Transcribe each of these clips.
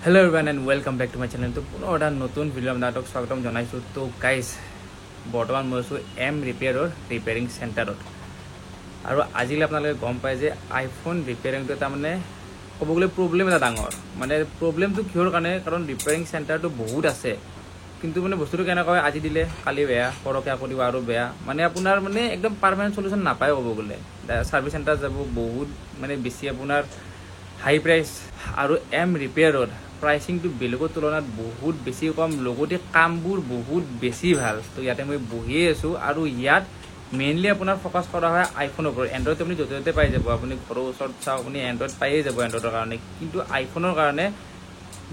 Hello everyone and welcome back to my channel. तो पुनः এটা নতুন ভিডিও আপোনালোকক স্বাগতম জনাইছো। তো গাইস বৰ্তমান মই আছো এম ৰিপেয়াৰৰ ৰিপেয়াৰিং চেণ্টাৰত আৰু আজিলে আপোনালোকে গম পায় যে আইফোন ৰিপেয়াৰিংটো এটা মানে ক'ব গ'লে প্ৰব্লেম এটা ডাঙৰ মানে প্ৰব্লেমটো কিহৰ কাৰণে কাৰণ ৰিপেয়াৰিং চেণ্টাৰটো বহুত আছে কিন্তু মানে বস্তুটো কেনেকৈ আজি দিলে কালি বেয়া পৰকে আকৌ দিব আৰু বেয়া মানে আপোনাৰ মানে একদম পাৰমানেণ্ট সলিউশন নাপায় ক'ব গ'লে সাৰ্ভিস চেণ্টাৰ যাব বহুত মানে বেছি আপোনাৰ হাই প্ৰাইচ আৰু এম ৰিপেয়াৰৰ প্ৰাইচিংটো বেলেগৰ তুলনাত বহুত বেছি কম লগতে কামবোৰ বহুত বেছি ভাল তো ইয়াতে মই বহিয়ে আছো আৰু ইয়াত মেইনলি আপোনাৰ ফোকাস কৰা হয় আইফোনৰ ওপৰত এন্ড্ৰইড আপুনি য'তে য'তে পাই যাব আপুনি ঘৰৰ ওচৰত চাও আপুনি এন্ড্ৰইড পাইয়ে যাব এন্ড্ৰইডৰ কাৰণে কিন্তু আইফোনৰ কাৰণে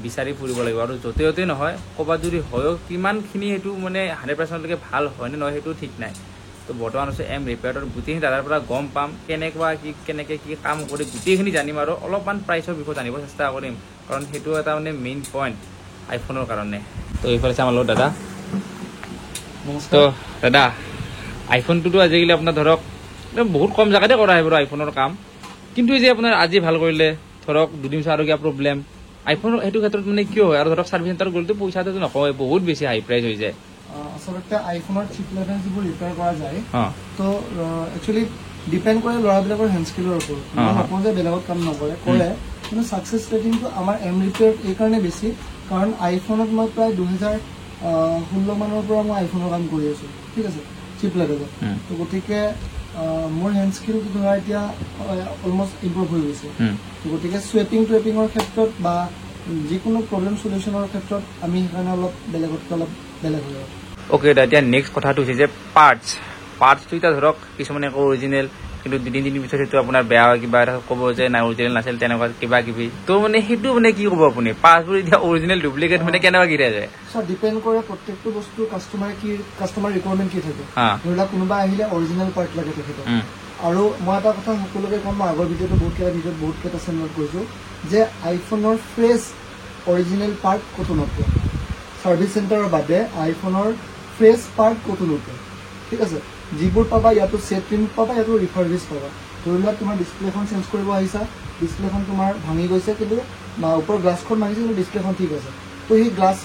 বিচাৰি ফুৰিব লাগিব আৰু য'তে য'তে নহয় ক'বাত যদি হয় কিমানখিনি এইটো মানে 100% লৈকে ভাল হয় নে নহয় সেইটো ঠিক নাই তো বৰ্তমান আছে এম ৰিপেয়াৰৰ গোটেইখিনি দাদাৰ পৰা গম পাম কেনেকে কি কাম কৰি গোটেইখিনি জানিম আৰু অলপমান প্ৰাইচৰ বিষয়ে জানিব চেষ্টা কৰিম কাৰণ সেইটো এটা মানে মেইন পইণ্ট আইফোনৰ কাৰণে তো এইফালে আছে আমাৰ লগত দাদা তো দাদা আইফোনটোতো আজিকালি আপোনাৰ ধৰক বহুত কম জেগাতে কৰা হয় বাৰু আইফোনৰ কাম কিন্তু এই যে আপোনাৰ আজি ভাল কৰিলে ধৰক দুদিন পিছত আৰু কিবা প্ৰব্লেম আইফোনৰ সেইটো ক্ষেত্ৰত মানে কিয় হয় আৰু ধৰক সাৰ্ভিস চেণ্টাৰ গ'লেতো পইচাটো নকয় বহুত বেছি হাই প্ৰাইচ হৈ যায় আসলতে আইফোনৰ চিপ লেভেল যিবোৰ ৰিপেয়াৰ কৰা যায় তো একচুৱেলি ডিপেণ্ড কৰে ল'ৰাবিলাকৰ হেণ্ড স্কিলৰ ওপৰত নকওঁ যে বেলেগত কাম নকৰে কৰে কিন্তু ছাকচেছ ৰেটিংটো আমাৰ এম ৰিপেয়াৰ এইকাৰণে বেছি কাৰণ আইফোনত মই প্ৰায় 2016 মানৰ পৰা মই আইফোনৰ কাম কৰি আছো ঠিক আছে চিপ লেভেলত তো গতিকে মোৰ হেণ্ড স্কিলটো ধৰা এতিয়া অলমষ্ট ইম্প্ৰুভ হৈ গৈছে তো গতিকে টুৱেপিঙৰ ক্ষেত্ৰত বা যিকোনো প্ৰব্লেম সলিউশ্যনৰ ক্ষেত্ৰত আমি সেইকাৰণে অলপ বেলেগতকৈ অলপ বেলেগ হৈ যাওঁ ওকে এতিয়া নেক্সট কথাটো হৈছে যে পাৰ্টছটো এতিয়া ধৰক কিছুমানে আকৌ অৰিজিনেল কিন্তু দুদিন পিছত সেইটো আপোনাৰ বেয়া হয় কিবা এটা ক'ব যে নাই অৰিজিনেল নাছিল তেনেকুৱা কিবা কিবি তো মানে সেইটো মানে কি ক'ব আপুনি পাৰ্টছবোৰ এতিয়া অৰিজিনেল ডুপ্লিকেট মানে কেনেকুৱা কি যায় সব ডিপেণ্ড কৰে প্ৰত্যেকটো বস্তু কাষ্টমাৰ ৰিকুৱাৰমেণ্ট কি থাকে ধৰি লওক কোনোবা আহিলে অৰিজিনেল পাৰ্ট লাগে তেখেতক আৰু মই এটা কথা সকলোকে ক'ম মই আগৰ ভিডিঅ'টো বহুত কেইটা চেনেলত কৈছোঁ যে আইফোনৰ ফ্ৰেছ অৰিজিনেল পাৰ্ট ক'তো নোপোৱা সাৰ্ভিস চেণ্টাৰৰ বাদে আইফোনৰ ফ্ৰেছ পাৰ্ট ক'তো নোপোৱা ঠিক আছে যিবোৰ পাবা ইয়াতো চেট প্ৰিণ্ট পাবা ইয়াতো ৰিফাৰ্বিছ পাবা ধৰি লোৱা তোমাৰ ডিছপ্লেখন চেঞ্জ কৰিব আহিছা ডিছপ্লেখন তোমাৰ ভাঙি গৈছে কিন্তু ওপৰৰ গ্লাছখন ভাঙিছে কিন্তু ডিছপ্লেখন ঠিক আছে তো সেই গ্লাছ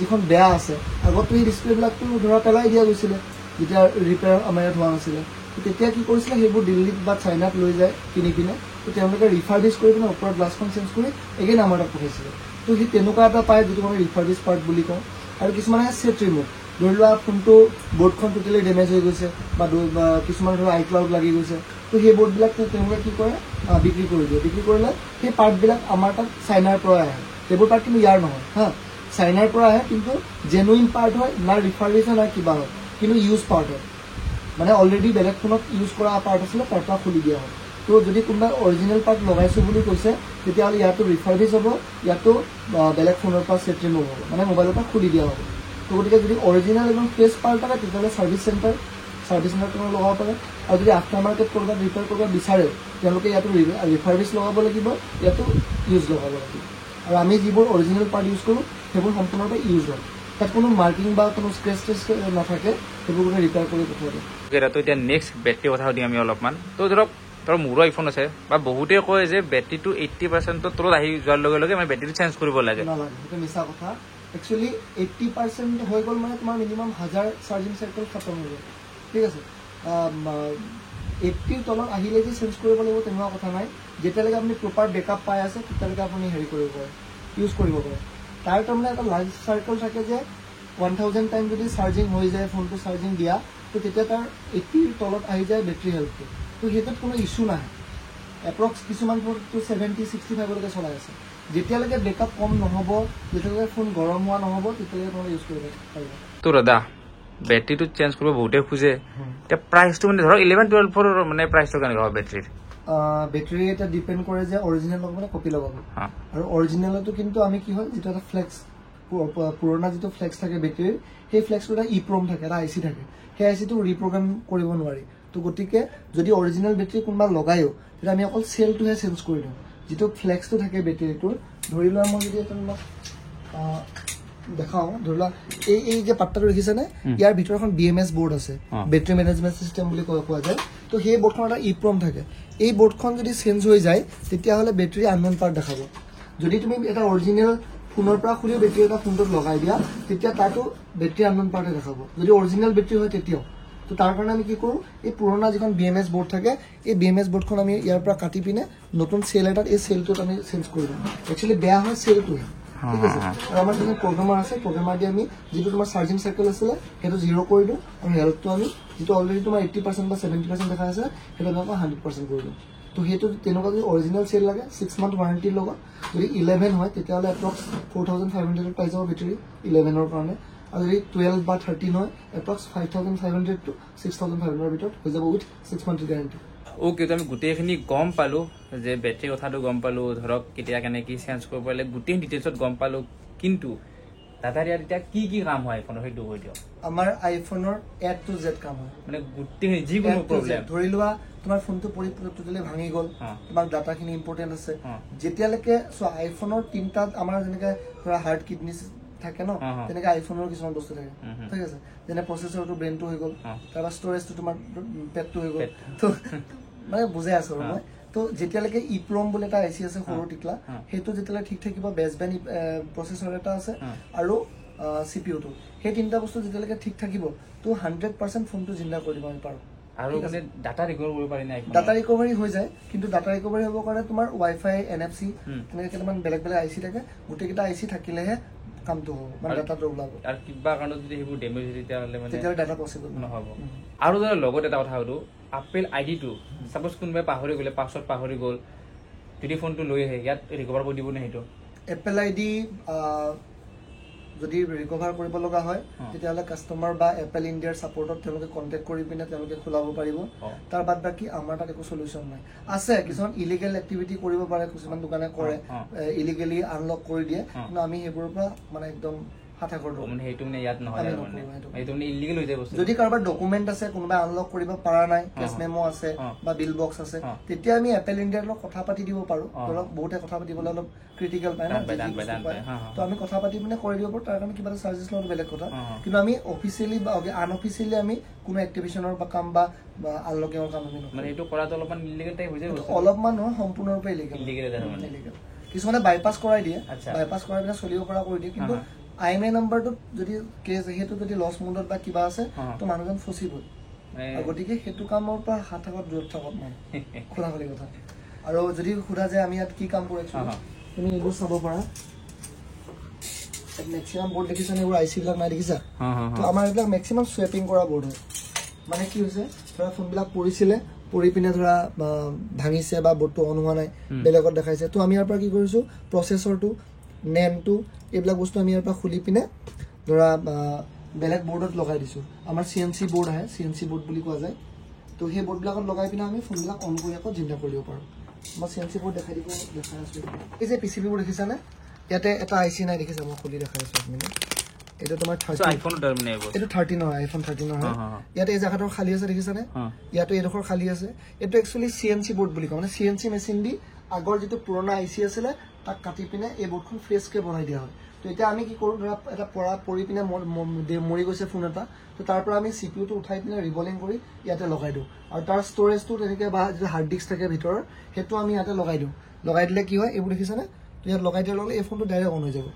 যিখন বেয়া আছে আগতো সেই ডিছপ্লেবিলাকতো ধৰা পেলাই দিয়া গৈছিলে যেতিয়া ৰিপেয়াৰ আমাৰ ইয়াত হোৱা নাছিলে তেতিয়া কি কৰিছিলে সেইবোৰ দিল্লীত বা চাইনাত লৈ যায় কিনি পিনে তো তেওঁলোকে ৰিফাৰ্বিছ কৰি পিনে ওপৰৰ গ্লাছখন চেঞ্জ কৰি এগেইন আমাৰ তাত পঠাইছিলে তো সেই তেনেকুৱা এটা পায় যিটো আমি ৰিফাৰ্বিছ পাৰ্ট বুলি কওঁ আৰু কিছুমানে চেট ৰিমুভ ধৰি লোৱা ফোনটো বৰ্ডখন টোটেলি ডেমেজ হৈ গৈছে বা কিছুমান ধৰি লোৱা আইক্লাউড লাগি গৈছে তো সেই বৰ্ডবিলাক তেওঁলোকে কি কৰে বিক্ৰী কৰি দিয়ে বিক্ৰী কৰিলে সেই পাৰ্টবিলাক আমাৰ তাত চাইনাৰ পৰা আহে সেইবোৰ পাৰ্ট কিন্তু ইয়াৰ নহয় হা চাইনাৰ পৰা আহে কিন্তু জেনুইন পাৰ্ট হয় না ৰিফাৰ্বিছ হয় না কিবা হয় কিন্তু ইউজ পাৰ্ট হয় মানে অলৰেডি বেলেগ ফোনত ইউজ কৰা পাৰ্ট আছিলে তাৰ পৰা খুলি দিয়া হয় তো যদি কোনোবাই অৰিজিনেল পাৰ্ট লগাইছোঁ বুলি কৈছে তেতিয়াহ'লে ইয়াতো ৰিফাৰ্বিছ হ'ব ইয়াতো বেলেগ ফোনৰ পৰা চেট ৰিমুভ হ'ব মানে মোবাইলৰ পৰা খুলি দিয়া হ'ব তো গতিকে যদি অৰিজিনেল একদম ফ্ৰেছ পাৰ্ট থাকে তেতিয়াহ'লে সাৰ্ভিস চেণ্টাৰ তেওঁলোকে লগাব পাৰে আৰু যদি আফটাৰ মাৰ্কেট ক'ৰবাত ৰিপেয়াৰ কৰিব বিচাৰে তেওঁলোকে ইয়াতো ৰিফাৰ্বিছ লগাব লাগিব ইয়াতো ইউজ লগাব লাগিব আৰু আমি যিবোৰ অৰিজিনেল পাৰ্ট ইউজ কৰোঁ সেইবোৰ সম্পূৰ্ণৰূপে ইউজ হয় তাত কোনো মাৰ্কিং বা কোনো স্ক্ৰেচ নাথাকে সেইবোৰ কোনো ৰিপেয়াৰ কৰি পঠিয়াব তো এতিয়া নেক্সট বেটাৰী কথা সুধিম আমি অলপমান তো ধৰক মোৰো আইফোন আছে বা বহুতে কয় যে বেটাৰীটো 80% তলত আহি যোৱাৰ লগে লগে মানে বেটাৰীটো চেঞ্জ কৰিব লাগে নালাগে সেইটো মিছা কথা একচুৱেলি 80% হৈ গ'ল মানে তোমাৰ মিনিমাম 1000 চাৰ্জিং চাইকেল খতম হৈ যায় ঠিক আছে 80 তলত আহিলে যে চেঞ্জ কৰিব লাগিব তেনেকুৱা কথা নাই যেতিয়ালৈকে আপুনি প্ৰপাৰ বেকআপ পাই আছে তেতিয়ালৈকে আপুনি হেৰি কৰিব পাৰে ইউজ কৰিব পাৰে তাৰ তাৰমানে এটা লাইফ চাৰ্কেল থাকে যে 1000 টাইম যদি চাৰ্জিং হৈ যায় ফোনটো চাৰ্জিং দিয়া তো তেতিয়া তাৰ 80 তলত আহি যায় বেটাৰী হেল্থটো তো সেইটোত কোনো ইছ্যু নাহে এপ্ৰক্স কিছুমান ফোনটো 70-65লৈকে চলাই আছে যেতিয়ালৈকে বেকআপ কম নহ'ব যেতিয়ালৈকে ফোন গৰম হোৱা নহ'ব তেতিয়ালৈকে তোমালোকে ইউজ কৰিব পাৰিবা তো দাদা বেটাৰীটো চেঞ্জ কৰিব বহুতে খোজে এতিয়া প্ৰাইচটো মানে ধৰক 11-12ৰ মানে প্ৰাইচটো কেনেকুৱা হ'ব বেটাৰীৰ বেটাৰী এটা ডিপেণ্ড কৰে যে অৰিজিনেল লগাব নে কপি লগাব আৰু অৰিজিনেলতো কিন্তু আমি কি হয় যিটো এটা ফ্লেক্স পুৰণা যিটো ফ্লেক্স থাকে বেটাৰীৰ সেই ফ্লেক্সটো এটা ইপ্ৰম থাকে এটা আইচি থাকে সেই আইচিটো ৰিপ্ৰগ্ৰাম কৰিব নোৱাৰি তো গতিকে যদি অৰিজিনেল বেটাৰী কোনোবা লগায়ো তেতিয়া আমি অকল চেলটোহে চেঞ্জ কৰি দিওঁ যিটো ফ্লেক্সটো থাকে বেটাৰীটোৰ ধৰি লোৱা মই যদি তোমাক দেখাওঁ ধৰি লোৱা এই যে পাত্তাটো দেখিছেনে ইয়াৰ ভিতৰত এখন BMS বৰ্ড আছে বেটাৰী মেনেজমেণ্ট চিষ্টেম বুলি কোৱা যায় তো সেই বৰ্ডখন এটা ইপ্ৰম থাকে এই বৰ্ডখন যদি চেঞ্জ হৈ যায় তেতিয়াহ'লে বেটাৰী আনন'ন পাৰ্ট দেখাব যদি তুমি এটা অৰিজিনেল ফোনৰ পৰা খুলি বেটাৰী এটা ফোনটোত লগাই দিয়া তেতিয়া তাতো বেটাৰী আননোন পাৰ্টে দেখাব যদি অৰিজিনেল বেটাৰী হয় তেতিয়াও তো তাৰ কাৰণে আমি কি কৰোঁ এই পুৰণা যিখন BMS বোৰ্ড থাকে এই BMS বোৰ্ডখন আমি ইয়াৰ পৰা কাটি পিনে নতুন চেল এটাত এই চেলটোত আমি চেঞ্জ কৰি দিওঁ একচুৱেলি বেয়া হয় চেলটোহে ঠিক আছে আৰু আমাৰ যিজন প্ৰগ্ৰেমাৰ আছে প্ৰগ্ৰেমাৰ দি আমি যিটো তোমাৰ চাৰ্জিং চাইকেল আছিলে সেইটো 0 কৰি দিওঁ আৰু হেল্থটো আমি যিটো অলৰেডি তোমাৰ 80% বা 70% দেখা আছে সেইটো আমি 100% কৰি দিওঁ তো সেইটো তেনেকুৱা যদি অৰিজিনেল চেল লাগে 6 মান্থ ৱাৰেণ্টিৰ লগত যদি 11 হয় তেতিয়াহ'লে এপ্ৰক্স 4500 পাই যাব বেটাৰী 11ৰ কাৰণে আৰু যদি 12 বা 13 হয় এপ্ৰক্স 5500 to 6500 ভিতৰত হৈ যাব উইথ 6 মান্থ গেৰাণ্টি ওকে তো আমি গোটেইখিনি গম পালোঁ যে বেটাৰী কথাটো গম পালোঁ ধৰক কেতিয়া কেনেকৈ চেঞ্জ কৰিব পাৰিলে গোটেই ডিটেইলছত গম পালোঁ কিন্তু দাদাৰ ইয়াত এতিয়া কি কাম হয় আইফোনৰ সেইটো কৈ দিয়ক আমাৰ আইফোনৰ A to Z কাম হয় মানে গোটেইখিনি যিকোনো প্ৰব্লেম ধৰি লোৱা তোমাৰ ফোনটো টোটেলি ভাঙি গ'ল তোমাৰ ডাটাখিনি ইম্পৰ্টেণ্ট আছে যেতিয়ালৈকে চোৱা আইফোনৰ তিনিটা আমাৰ যেনেকৈ ধৰা হাৰ্ট কিডনি থাকে ন তেনেকৈ আইফোনৰ কিছুমান বস্তু থাকে ঠিক আছে যেনে প্ৰচেছৰটো ব্ৰেইনটো হৈ গ'ল তাৰপৰা ষ্ট'ৰেজটো তোমাৰ পেটটো হৈ গ'ল তো মানে বুজাই আছো আৰু মই তো যেতিয়ালৈকে ইপ্ৰম বুলি এটা আইচি আছে সৰু টিকলা সেইটো যেতিয়ালৈকে ঠিক থাকিব বেছবেণ্ড প্ৰচেছৰ এটা আছে আৰু CPUটো সেই তিনিটা বস্তু যেতিয়ালৈকে ঠিক থাকিব তো 100% ফোনটো জিন্দা কৰি দিব আমি পাৰোঁ আৰু মানে ডাটা ৰিকভাৰ কৰিব পাৰি নাই ডাটা ৰিকভাৰী হৈ যায় কিন্তু ডাটা ৰিকভাৰী হ'ব কাৰণে তোমাৰ ৱাইফাই NFC তেনেকৈ কেইটামান বেলেগ আইচি থাকে গোটেইকেইটা আইচি থাকিলেহে কামটো হ'ব মানে ডাটাটো ওলাব আৰু কিবা কাৰণত যদি সেইবোৰ ডেমেজ হয় তেতিয়াহ'লে মানে ডাটা পচিবল নহ'ব আৰু ধৰ লগত এটা কথা সুধো আপেল আইডিটো চাপ'জ কোনোবাই পাহৰি গ'লে পাছৱৰ্ড পাহৰি গ'ল যদি ফোনটো লৈ আহে ইয়াত ৰিকভাৰ কৰি দিবনে সেইটো এপল ID যদি ৰিকভাৰ কৰিব লগা হয় তেতিয়াহ'লে কাষ্টমাৰ বা এপল ইণ্ডিয়াৰ ছাপৰ্টত তেওঁলোকে কণ্টেক্ট কৰি পিনে তেওঁলোকে খোলাব পাৰিব তাৰ বাদ বাকী আমাৰ তাত একো চলিউশ্যন নাই আছে কিছুমান ইলিগেল এক্টিভিটি কৰিব পাৰে কিছুমান দোকানে কৰে ইলিগেলি আনলক কৰি দিয়ে কিন্তু আমি সেইবোৰৰ পৰা মানে একদম যদি কাৰোবাৰ ডকুমেণ্ট আছে কোনোবাই আনলক কৰিব পৰা নাই কেছ মেমো আছে বা বিল বক্স আছে তেতিয়া আমি এপল ইণ্ডিয়াৰ লগত কথা পাতি দিব পাৰোঁ ধৰক বহুতে কথা পাতিবলৈ অলপ ক্ৰিটিকেল পায় ন তো আমি কথা পাতি পিনে কৰি দিব পাৰোঁ তাৰ কাৰণে কিবা এটা চাৰ্জেছ লোৱাটো বেলেগ কথা কিন্তু আমি অফিচিয়েলি বা আনঅফিচিয়েলি আমি কোনো এক্টিভিশ্যনৰ বা কাম বা আনলকিঙৰ কাম আমি মানে এইটো কৰাটো অলপমান ইলিগেল টাইপ হৈ যায় অলপমান নহয় সম্পূৰ্ণৰূপে ইলিগেল কিছুমানে বাইপাছ কৰাই দিয়ে বাইপাছ কৰাই পিনে চলিব পৰা কৰি দিয়ে কিন্তু IMA নম্বৰটোত যদি কেছ সেইটো যদি লছ মুডত বা কিবা আছে তো মানুহজন ফচিবই গতিকে সেইটো কামৰ পৰা হাত থাকত দূৰত থাকত মানে খোলা খুলি কথা আৰু যদি সোধা যায় আমি ইয়াত কি কাম কৰিছো তুমি এইবোৰ চাব পাৰা মেক্সিমাম বৰ্ড দেখিছা নে এইবোৰ আইচি বিলাক নাই দেখিছা তো আমাৰ এইবিলাক মেক্সিমাম চুৱেপিং কৰা বৰ্ড হয় মানে কি হৈছে ধৰা ফোনবিলাক পৰিছিলে পৰি পিনে ধৰা ভাঙিছে বা বৰ্ডটো অন হোৱা নাই বেলেগত দেখাইছে তো আমি ইয়াৰ পৰা কি কৰিছোঁ প্ৰচেছৰটো নেমটো এইবিলাক বস্তু আমি ইয়াৰ পৰা খুলি পিনে ধৰা বেলেগ বৰ্ডত লগাই দিছোঁ আমাৰ CNC বৰ্ড আহে CNC বৰ্ড বুলি কোৱা যায় তো সেই বৰ্ডবিলাকত লগাই পিনে আমি ফোনবিলাক অন কৰি আকৌ জিন্দা কৰি দিব পাৰোঁ মই CNC বৰ্ড দেখাই আছোঁ এই যে PCB বৰ্ড দেখিছানে ইয়াতে এটা আইচি নাই দেখিছা মই খুলি দেখাই আছোঁ আপুনি এইটো তোমাৰ 13 হয় iPhone 13 হয় ইয়াতে এই জেগাটোৰ খালী আছে দেখিছানে ইয়াতো এইডোখৰ খালী আছে এইটো একচুৱেলি CNC বৰ্ড বুলি কয় মানে CNC মেচিন দি আগৰ যিটো পুৰণা আইচি আছিলে তাক কাটি পিনে এই বৰ্ডখন ফ্ৰেছকৈ বনাই দিয়া হয় তো এতিয়া আমি কি কৰোঁ ধৰা এটা পৰি পিনে মৰি গৈছে ফোন এটা তো তাৰ পৰা আমি CPUটো উঠাই পিনে ৰিবলিং কৰি ইয়াতে লগাই দিওঁ আৰু তাৰ ষ্ট'ৰেজটো তেনেকৈ বা যিটো হাৰ্ড ডিস্ক থাকে ভিতৰৰ সেইটো আমি ইয়াতে লগাই দিওঁ লগাই দিলে কি হয় এইবোৰ দেখিছেনে তো ইয়াত লগাই দিয়াৰ লগে এই ফোনটো ডাইৰেক্ট অন হৈ যাব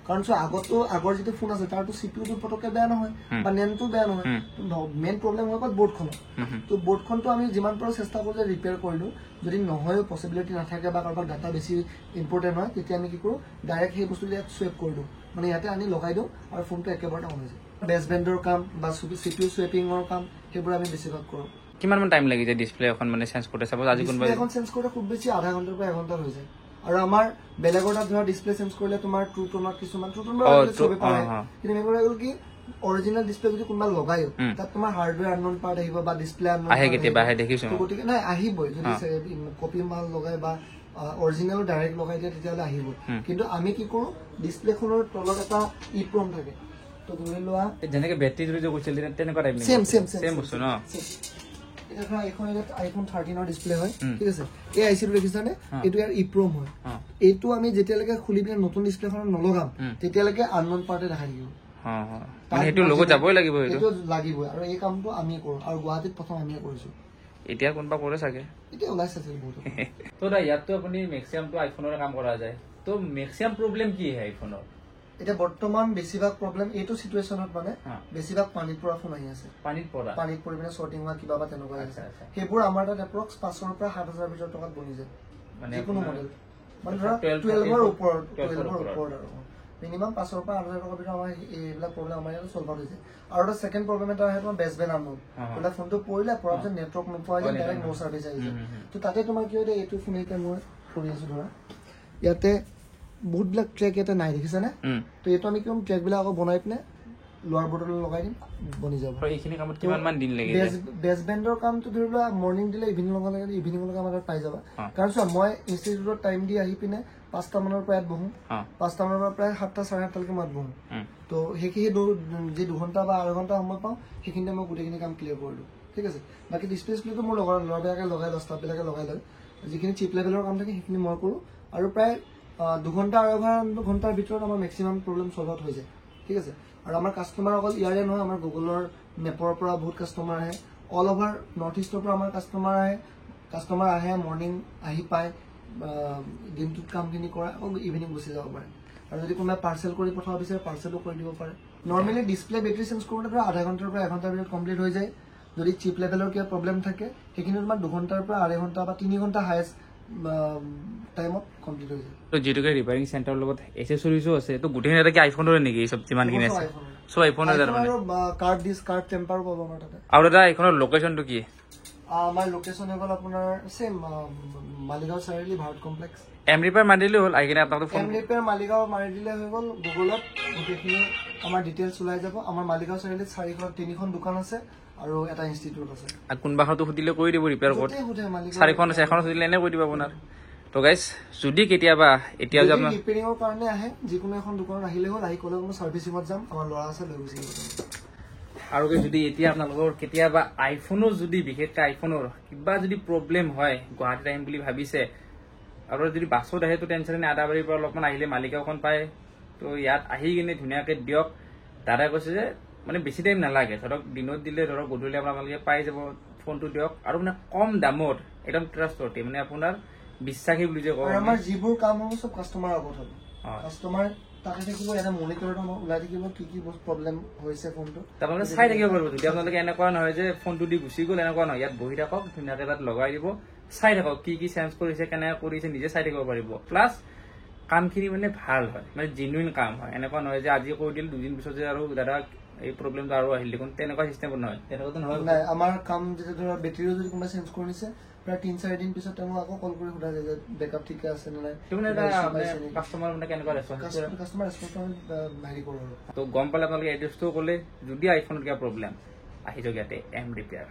কাৰণ চোৱা আগৰ যিটো ফোন আছে তাৰতো CPUটো পটককৈ বেয়া নহয় বা নেমটো বেয়া নহয় মেইন প্ৰব্লেম হয় বৰ্ডখনত তো বৰ্ডখনটো আমি যিমান পাৰোঁ চেষ্টা কৰোঁ যে ৰিপেয়াৰ কৰি দিওঁ যদি নহয়ও পচিবিলিটি নাথাকে বা কাৰোবাৰ ডাটা বেছি ইম্পৰ্টেণ্ট হয় তেতিয়া আমি কি কৰোঁ ডাইৰেক্ট সেই বস্তুটো ইয়াত চুৱেপ কৰি দিওঁ মানে ইয়াতে আনি লগাই দিওঁ আৰু ফোনটো একেবাৰতে অন হৈ যায় বেছবেণ্ডৰ কাম বা CPU চুৱেপিঙৰ কাম সেইবোৰ আমি বেছিভাগ কৰোঁ কিমান টাইম লাগি যায় ডিছপ্লে এখন মানে চেঞ্জ কৰোঁতে চাপ'জ আজি কোনোবাই এখন চেঞ্জ কৰোঁতে খুব বেছি আধা ঘণ্টাৰ পৰা এঘণ্টাত হৈ যায় আৰু আমাৰ বেলেগৰ তাত ধৰা ডিছপ্লে চেঞ্জ কৰিলে তোমাৰ ট্ৰু টোনত কিছুমান ট্ৰু টোন চবে পাৰে কিন্তু মেইন কথা হ'ল কি অৰিজিনেল ডিছপ্লে যদি কোনোবা লগায়ো তাত তোমাৰ হাৰ্ডৱেৰ আননোন পাৰ্ট আহিব বা ডিছপ্লে আননোন আহে কেতিয়াবা আহে দেখিছোঁ গতিকে নাই আহিবই যদি কপি মাল লগাই বা অৰিজিনেল ডাইৰেক্ট লগাই দিয়ে তেতিয়াহ'লে আহিব কিন্তু আমি কি কৰোঁ ডিছপ্লেখনৰ তলত এটা ইপ্ৰম থাকে তো ধৰি লোৱা যেনেকৈ বেটাৰী যদি কৈছিল তেনেকুৱা টাইপ চেম বস্তু ন iPhone 13 ডিছপ্লে হয় ঠিক আছে এই আইচিটো দেখিছানে এইটো ইয়াৰ ইপ্ৰম হয় এইটো আমি যেতিয়ালৈকে খুলি পিনে নতুন ডিছপ্লেখনত নলগাম তেতিয়ালৈকে আননোন পাৰ্টে দেখাই থাকিব সেইটো লগত যাবই লাগিব এইটো লাগিবই আৰু এই কামটো আমিয়ে কৰোঁ আৰু গুৱাহাটীত প্ৰথম আমিয়ে কৰিছোঁ এতিয়া কোনোবা কৰে চাগে এতিয়া ওলাইছে বহুত তো ইয়াততো আপুনি মেক্সিমামটো আইফোনৰে কাম কৰা যায় তো মেক্সিমাম প্ৰব্লেম কি হয় আইফোনৰ এটা বৰ্তমান বেছিভাগ প্ৰব্লেম এইটো সিচুৱেশ্যনত মানে বেছিভাগ পানীত পৰা ফোন আহি আছে পানীত পৰি পিনে শ্বৰ্টিং হোৱা কিবা বা তেনেকুৱা আছে সেইবোৰ আমাৰ তাত এপ্ৰক্স 5,000 পৰা 7,000 ভিতৰত টকাত বনি যায় মানে কোনো মডেল মানে ধৰা 12ৰ ওপৰত আৰু মিনিমাম 5,000 পৰা 8,000 টকাৰ ভিতৰত আমাৰ এইবিলাক প্ৰব্লেম আমাৰ ইয়াত চল্ভ হৈ যায় আৰু এটা ছেকেণ্ড প্ৰব্লেম এটা আহে তোমাৰ বেছবেণ্ড আননোন বোলে ফোনটো পৰিলে পৰাৰ পিছত নেটৱৰ্ক নোপোৱা যায় ডাইৰেক্ট নো চাৰ্ভিচ আহি যায় তো তাতে তোমাৰ কি হয় এইটো ফোন এতিয়া মই কৰি আছো ধৰা ইয়াতে বহুতবিলাক ট্ৰেক ইয়াতে নাই দেখিছানে তো এইটো আমি কিমান ট্ৰেকবিলাক আকৌ বনাই পিনে লোৱাৰ বৰ্ডত লগাই দিম বনি যাব এইখিনি কামত কিমান মান দিন লাগে বেছবেণ্ডৰ কামটো ধৰি লোৱা মৰ্ণিং দিলে ইভিনিঙলৈকে আমাৰ পাই যাবা কাৰণ চোৱা মই ইনষ্টিটিউটত টাইম দি আহি পিনে 5টা মানৰ পৰা ইয়াত বহোঁ 5টা মানৰ পৰা প্ৰায় 7টা 7:30লৈকে মই বহোঁ তো সেইখিনি যি 2 ঘণ্টা বা 2.5 ঘণ্টা সময় পাওঁ সেইখিনিতে মই গোটেইখিনি কাম ক্লিয়াৰ কৰি দিওঁ ঠিক আছে বাকী ডিছপ্লেটো মোৰ ল'ৰাবিলাকে লগাই লয় ষ্টাফবিলাকে লগাই লয় যিখিনি চিপ লেভেলৰ কাম থাকে সেইখিনি মই কৰোঁ আৰু প্ৰায় 2 ঘণ্টা 2.5 ঘণ্টাৰ ভিতৰত আমাৰ মেক্সিমাম প্ৰব্লেম চল্ভ আউট হৈ যায় ঠিক আছে আৰু আমাৰ কাষ্টমাৰ অকল ইয়াৰে নহয় আমাৰ গুগলৰ মেপৰ পৰা বহুত কাষ্টমাৰ আহে অল অভাৰ নৰ্থ ইষ্টৰ পৰা আমাৰ কাষ্টমাৰ আহে মৰ্ণিং আহি পায় দিনটোত কামখিনি কৰা আকৌ ইভিনিং গুচি যাব পাৰে আৰু যদি কোনোবাই পাৰ্চেল কৰি পঠাব বিচাৰে পাৰ্চেলো কৰি দিব পাৰে নৰ্মেলি ডিছপ্লে বেটাৰী চেঞ্জ কৰোঁতে ধৰা আধা ঘণ্টাৰ পৰা 1 ঘণ্টাৰ ভিতৰত কমপ্লিট হৈ যায় যদি চিপ লেভেলৰ কিবা প্ৰব্লেম থাকে সেইখিনি তোমাৰ 2 ঘণ্টাৰ পৰা 2.5 ঘণ্টা বা 3 ঘণ্টা হায়েষ্ট টাইমত কমপ্লিট হৈ যায় তো যেটুকে ৰিপেয়াৰিং চেণ্টাৰৰ লগত এচেছৰিজো আছে তো গোটেইখিনি এটা কি আইফোনৰে নেকি এই সব যিমানখিনি আছে সব আইফোনৰ আৰু কাৰ্ড টেম্পাৰো পাব আমাৰ তাতে আৰু এটা আইফোনৰ লোকেশ্যনটো কি আমাৰ লোকেশ্যন হৈ গ'ল আপোনাৰ চেম মালিগাঁও চাৰিআলি ভাৰত কমপ্লেক্স এম ৰিপেয়াৰ মাৰি দিলেই হ'ল আহি কিনে আপোনালোকে এম ৰিপেয়াৰ মালিগাঁও মাৰি দিলে হৈ গ'ল গুগলত গোটেইখিনি আমাৰ ডিটেইলছ ওলাই যাব আমাৰ মালিগাঁও চাৰিআলিত 3খন দোকান আছে আৰু এটা ইনষ্টিটিউট আছে আৰু কোনোবাখনতো সুধিলে কৈ দিব ৰিপেয়াৰ ক'ত 4খন আছে এখন সুধিলে এনে কৈ দিব আপোনাৰ তো গাইজ যদি কেতিয়াবা এতিয়া যে আপোনাৰ ৰিপেয়াৰিঙৰ কাৰণে আহে যিকোনো এখন দোকানত আহিলে হ'ল আহি ক'লে মই ছাৰ্ভিচিঙত যাম আমাৰ ল'ৰা আছে লৈ গুচি যাব আৰু যদি এতিয়া আপোনালোকৰ কেতিয়াবা আইফোনৰ যদি বিশেষকৈ আইফোনৰ কিবা যদি প্ৰব্লেম হয় গুৱাহাটীত আহিম বুলি ভাবিছে আৰু যদি বাছত আহে তো টেনশ্যন নাই আদাবাৰীৰ পৰা অলপমান আহিলে মালিগাঁওখন পায় তো ইয়াত আহি কিনে ধুনীয়াকৈ দিয়ক দাদাই কৈছে যে মানে বেছি টাইম নালাগে ধৰক দিনত দিলে ধৰক গধূলি আপোনালোকে পাই যাব ফোনটো দিয়ক আৰু মানে কম দামত একদম ট্ৰাষ্টৱৰ্দি মানে আপোনাৰ বিশ্বাসী বুলি যে কয় আমাৰ যিবোৰ কাম হ'ব চব কাষ্টমাৰৰ আগত হ'ব কাষ্টমাৰ তাতে থাকিব এটা মনিটৰত আমাৰ ওলাই থাকিব কি কি প্ৰব্লেম হৈছে ফোনটো তাৰমানে চাই থাকিব পাৰিব যদি আপোনালোকে এনেকুৱা নহয় যে ফোনটো দি গুচি গ'ল এনেকুৱা নহয় ইয়াত বহি থাকক ধুনীয়াকৈ তাত লগাই দিব চাই থাকক কি কি চেঞ্জ কৰিছে কেনেকৈ কৰিছে নিজে চাই থাকিব পাৰিব প্লাছ কামখিনি মানে ভাল হয় মানে জেনুইন কাম হয় এনেকুৱা নহয় যে আজি কৰি দিল 2 দিন পিছত যে আৰু দাদা এই প্ৰব্লেমটো আৰু আহিল দেখোন তেনেকুৱা চিষ্টেমত নহয় তেনেকুৱাতো নহয় নাই আমাৰ কাম যেতিয়া ধৰা বেটাৰীও যদি কোনোবাই চেঞ্জ কৰিছে প্ৰায় 3-4 দিন পিছত তেওঁ আকৌ কল কৰি সোধা যায় যে বেকআপ ঠিকে আছে নে নাই কাষ্টমাৰ মানে কেনেকুৱা কাষ্টমাৰ ৰেছপন্স হেৰি কৰোঁ তো গম পালে আপোনালোকে এড্ৰেছটো ক'লে যদি আইফোনত কিবা প্ৰব্লেম আহি যাওক ইয়াতে এম ৰিপেয়াৰ